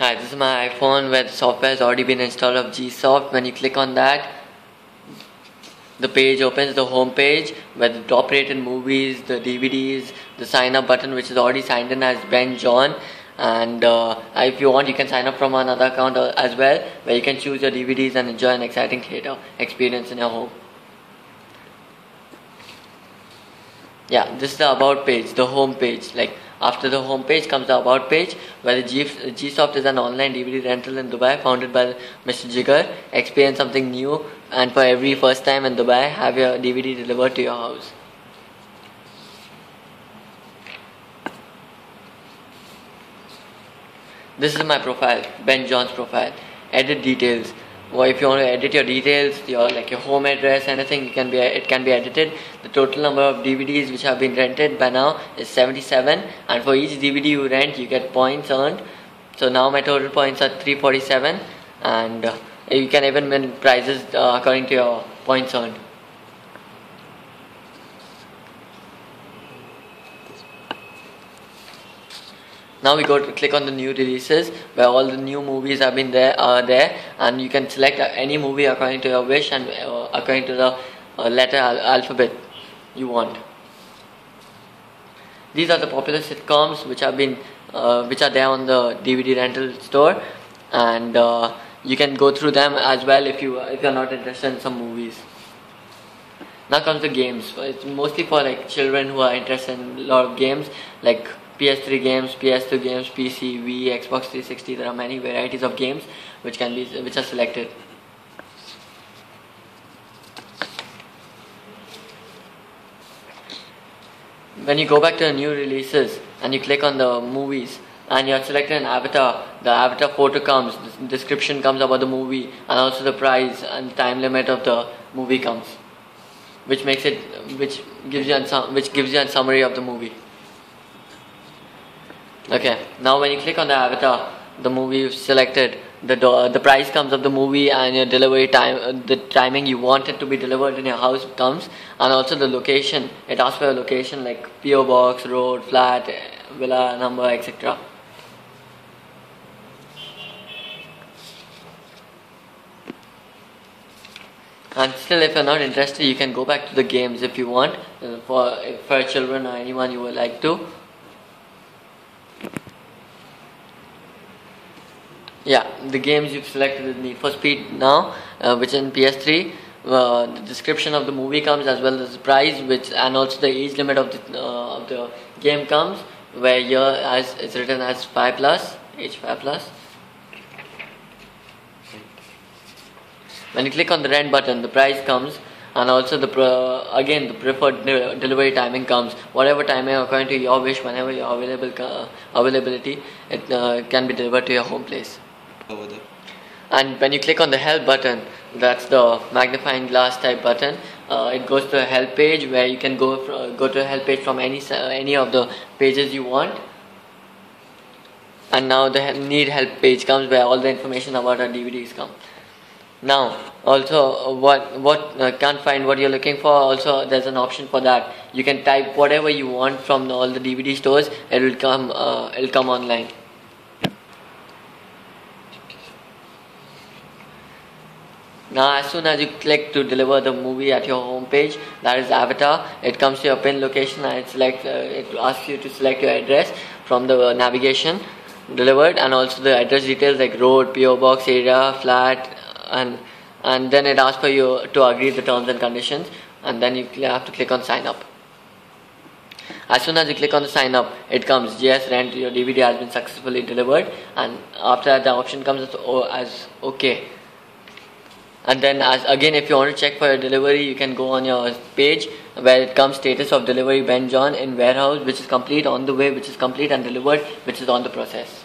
Hi, this is my iPhone where the software has already been installed of Gsoft. When you click on that, the page opens, the home page where the top rated movies, the DVDs, the sign up button which is already signed in as Ben John, and if you want you can sign up from another account as well, where you can choose your DVDs and enjoy an exciting theater experience in your home. Yeah, this is the about page, the home page. Like after the home page comes the about page, where the Gsoft is an online DVD rental in Dubai founded by Mr. Jigar. Experience something new, and for every first time in Dubai, have your DVD delivered to your house. This is my profile, Ben John's profile. Edit details. Well, if you want to edit your details, your home address, anything, it can be edited. The total number of DVDs which have been rented by now is 77, and for each DVD you rent, you get points earned. So now my total points are 347, and you can even win prizes according to your points earned. Now we go to click on the new releases, where all the new movies have been there, and you can select any movie according to your wish and according to the letter alphabet you want. These are the popular sitcoms which are there on the DVD rental store, and you can go through them as well if you're not interested in some movies. Now comes the games. It's mostly for children who are interested in a lot of games like PS3 games, PS2 games, PC, Wii, Xbox 360. There are many varieties of games which are selected. When you go back to the new releases and you click on the movies and you are selected an avatar, the avatar photo comes, the description comes about the movie, and also the price and time limit of the movie comes, which gives you a summary of the movie. Okay, now when you click on the avatar, the movie you've selected, the price comes of the movie, and your delivery time, the timing you want it to be delivered in your house comes, and also the location. It asks for a location like PO box, road, flat, villa number, etc. And still, if you're not interested, you can go back to the games if you want, for children or anyone you would like to. Yeah, the games you've selected is Need for Speed now, which in PS3. The description of the movie comes, as well as the price, and also the age limit of the game comes, where here it's written as 5+, age 5+. When you click on the rent button, the price comes, and also the preferred delivery timing comes. Whatever timing according to your wish, whenever your availability, it can be delivered to your home place. Over there. And when you click on the help button, that's the magnifying glass type button. It goes to a help page where you can go to a help page from any of the pages you want. And now the need help page comes, where all the information about our DVDs come. Now also can't find what you're looking for, also there's an option for that. You can type whatever you want from all the DVD stores. It'll come online. Now as soon as you click to deliver the movie at your home page, that is Avatar, it comes to your pin location, and it asks you to select your address from the navigation delivered, and also the address details like road, PO box, area, flat, and then it asks for you to agree the terms and conditions, and then you have to click on sign up. As soon as you click on the sign up, it comes, yes, rent, your DVD has been successfully delivered, and after that the option comes as OK. And then again, if you want to check for your delivery, you can go on your page where it comes status of delivery Ben John in warehouse, which is complete, on the way, which is complete, and delivered, which is on the process.